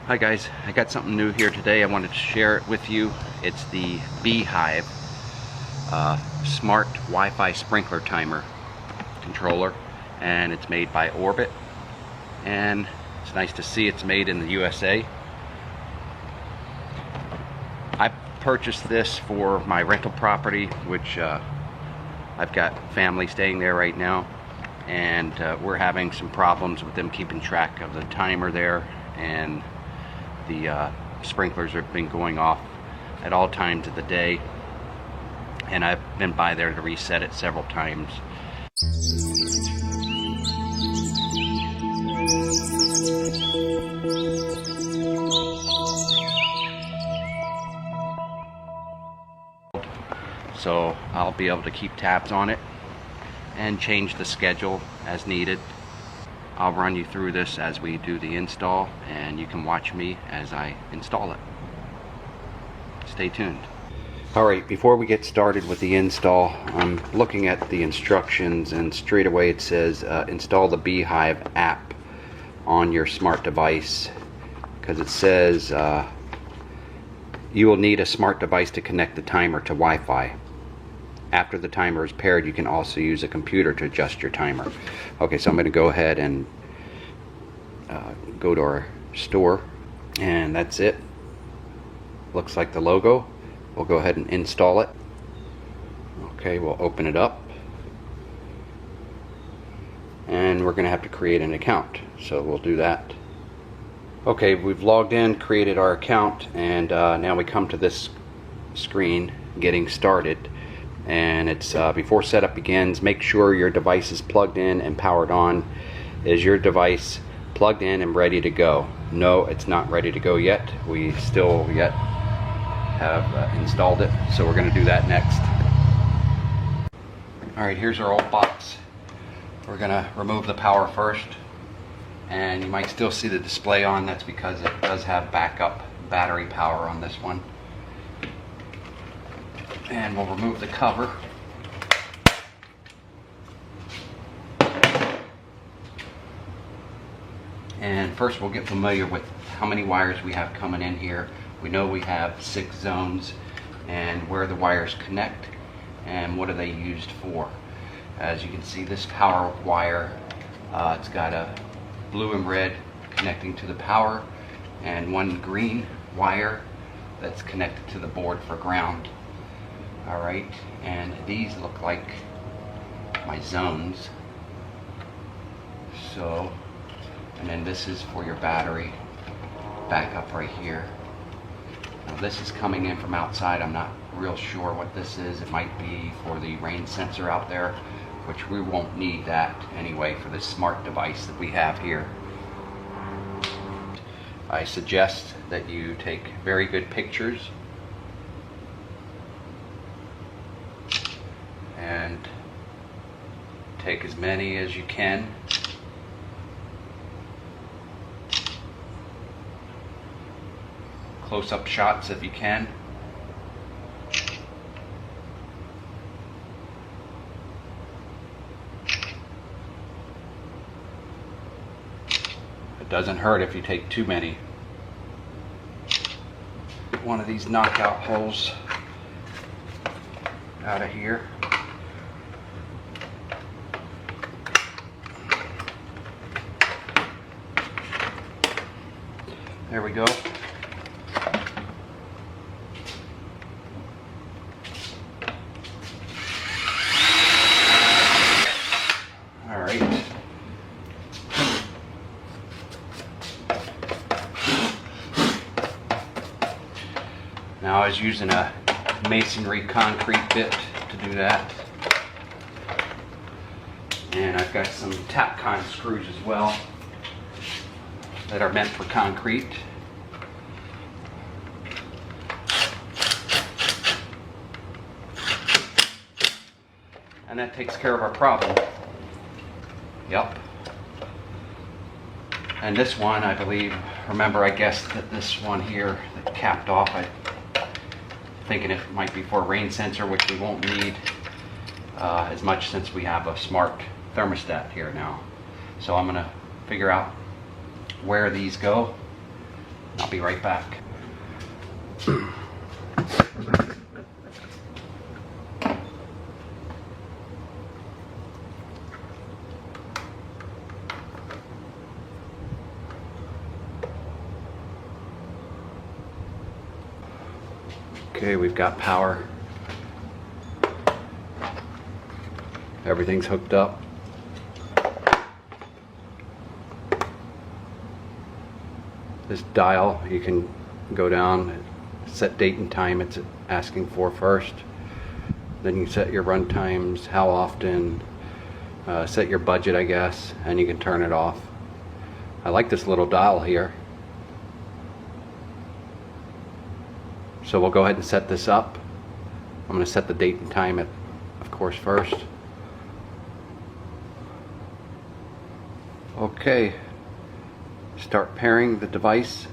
Hi guys, I got something new here today. I wanted to share it with you. It's the B-hyve Smart Wi-Fi Sprinkler Timer Controller, and it's made by Orbit, and it's nice to see it's made in the USA. I purchased this for my rental property, which I've got family staying there right now, and we're having some problems with them keeping track of the timer there, and the sprinklers have been going off at all times of the day, and I've been by there to reset it several times. So I'll be able to keep tabs on it and change the schedule as needed. I'll run you through this as we do the install, and you can watch me as I install it. Stay tuned. Alright, before we get started with the install, I'm looking at the instructions, and straight away it says install the B-hyve app on your smart device, because it says you will need a smart device to connect the timer to Wi-Fi. After the timer is paired, you can also use a computer to adjust your timer. Okay, so I'm going to go ahead and go to our store, and that's it. Looks like the logo. We'll go ahead and install it. Okay, we'll open it up, and we're going to have to create an account, so we'll do that. Okay, we've logged in, created our account, and now we come to this screen, getting started. And it's before setup begins, make sure your device is plugged in and powered on. Is your device plugged in and ready to go? No, it's not ready to go yet. We still yet have installed it, so we're going to do that next. Alright, here's our old box. We're going to remove the power first, and you might still see the display on. That's because it does have backup battery power on this one. And we'll remove the cover. And first we'll get familiar with how many wires we have coming in here. We know we have 6 zones, and where the wires connect and what are they used for. As you can see, this power wire, it's got a blue and red connecting to the power, and one green wire that's connected to the board for ground. Alright, and these look like my zones. So, and then this is for your battery backup right here. Now this is coming in from outside. I'm not real sure what this is. It might be for the rain sensor out there, which we won't need that anyway for this smart device that we have here. I suggest that you take very good pictures and take as many as you can. Close-up shots if you can. It doesn't hurt if you take too many. One of these knockout holes out of here. There we go. All right. Now I was using a masonry concrete bit to do that. And I've got some Tapcon screws as well that are meant for concrete. And that takes care of our problem. Yep. And this one, I believe, remember I guessed that this one here that capped off, I'm thinking it might be for a rain sensor, which we won't need as much since we have a smart thermostat here now. So I'm going to figure out where these go I'll be right back. Okay, we've got power. Everything's hooked up. This dial, you can go down, set date and time it's asking for first. Then you set your run times, how often, set your budget, I guess, and you can turn it off. I like this little dial here. So we'll go ahead and set this up. I'm going to set the date and time, of course, first. Okay, start pairing the device.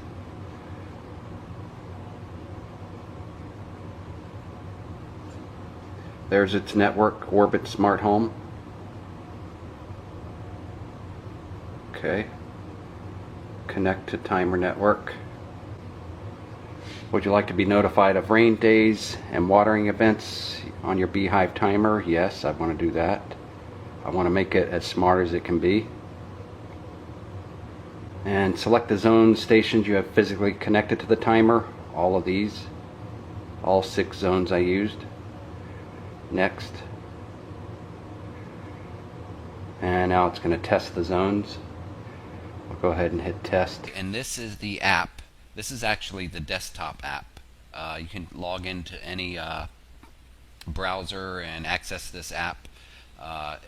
There's its network, Orbit Smart Home. Okay, connect to timer network. Would you like to be notified of rain days and watering events on your B-hyve timer? Yes, I want to do that. I want to make it as smart as it can be. And select the zone stations you have physically connected to the timer. All of these, all 6 zones I used. Next. And now it's going to test the zones. I'll go ahead and hit test. And this is the app. This is actually the desktop app. You can log into any browser and access this app.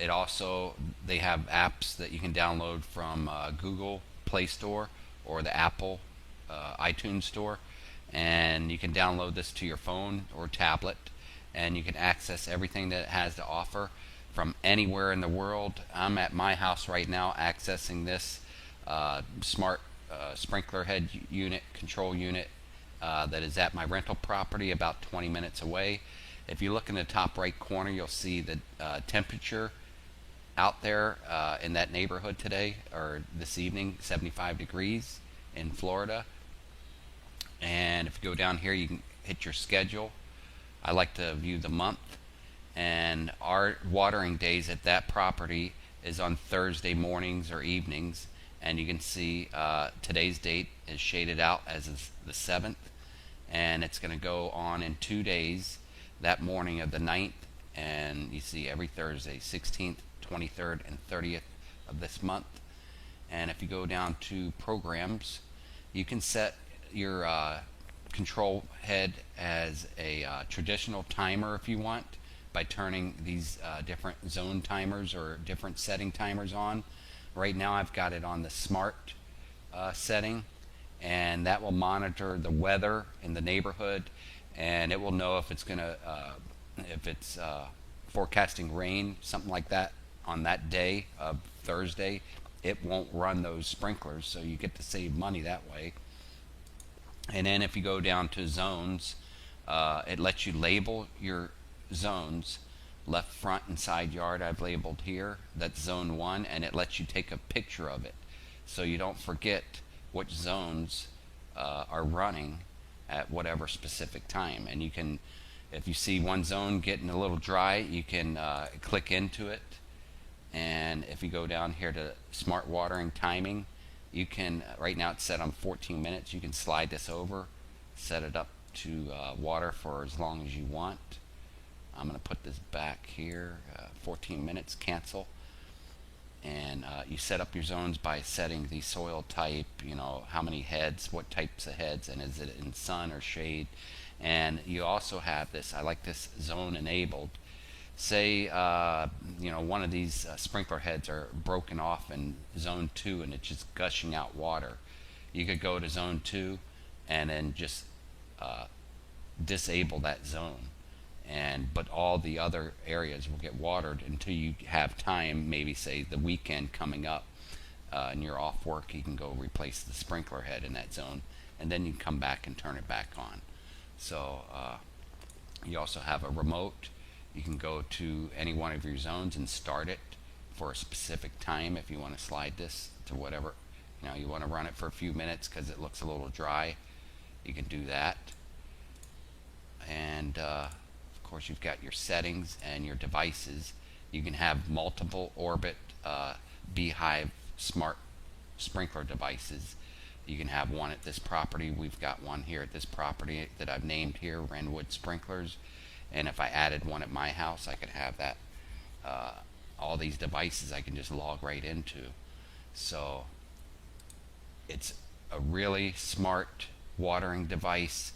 It also, they have apps that you can download from Google Play Store or the Apple iTunes Store, and you can download this to your phone or tablet, and you can access everything that it has to offer from anywhere in the world. I'm at my house right now accessing this smart sprinkler head unit, control unit that is at my rental property about 20 minutes away. If you look in the top right corner, you'll see the temperature out there in that neighborhood today, or this evening, 75 degrees in Florida. And if you go down here, you can hit your schedule. I like to view the month, and our watering days at that property is on Thursday mornings or evenings, and you can see today's date is shaded out as the 7th, and it's going to go on in 2 days, that morning of the 9th, and you see every Thursday, 16th, 23rd, and 30th of this month. And if you go down to programs, you can set your control head as a traditional timer if you want, by turning these different zone timers or different setting timers on. Right now I've got it on the smart setting, and that will monitor the weather in the neighborhood, and it will know if it's gonna if it's forecasting rain, something like that, on that day of Thursday. It won't run those sprinklers, so you get to save money that way. And then if you go down to zones, it lets you label your zones. Left, front, and side yard I've labeled here. That's zone 1, and it lets you take a picture of it so you don't forget which zones are running at whatever specific time. And you can, if you see one zone getting a little dry, you can click into it. And if you go down here to smart watering timing, you can, right now it's set on 14 minutes, you can slide this over, set it up to water for as long as you want. I'm going to put this back here, 14 minutes, cancel. And you set up your zones by setting the soil type, you know, how many heads, what types of heads, and is it in sun or shade. And you also have this, I like this zone enabled. Say, you know, one of these sprinkler heads are broken off in zone 2 and it's just gushing out water. You could go to zone 2 and then just disable that zone. But all the other areas will get watered until you have time, maybe say the weekend coming up, and you're off work, you can go replace the sprinkler head in that zone, and then you can come back and turn it back on. So you also have a remote. You can go to any one of your zones and start it for a specific time if you want to slide this to whatever Now you want to run it for a few minutes because it looks a little dry. You can do that. And of course you've got your settings and your devices. You can have multiple Orbit B-hyve Smart sprinkler devices. You can have one at this property. We've got one here at this property that I've named here, Wrenwood Sprinklers. And if I added one at my house, I could have that. All these devices I can just log right into. So it's a really smart watering device.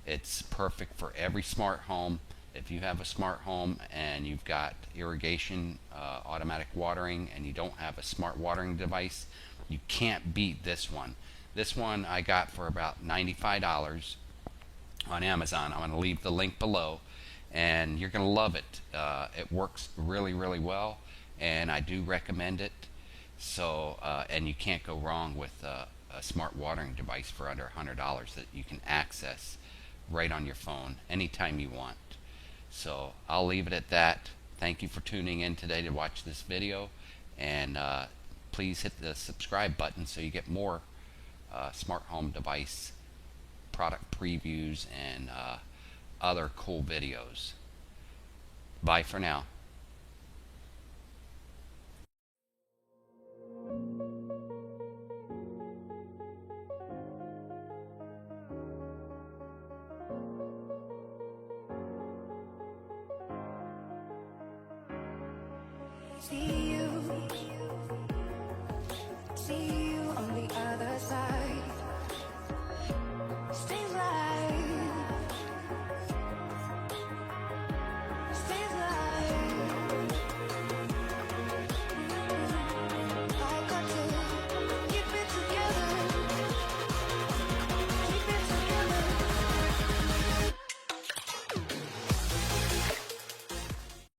It's perfect for every smart home. If you have a smart home and you've got irrigation, automatic watering, and you don't have a smart watering device, you can't beat this one. This one I got for about $95 on Amazon. I'm going to leave the link below, and you're going to love it. It works really, really well, and I do recommend it. So, and you can't go wrong with a smart watering device for under $100 that you can access right on your phone anytime you want. So I'll leave it at that. Thank you for tuning in today to watch this video, and please hit the subscribe button so you get more smart home device product previews and other cool videos. Bye for now.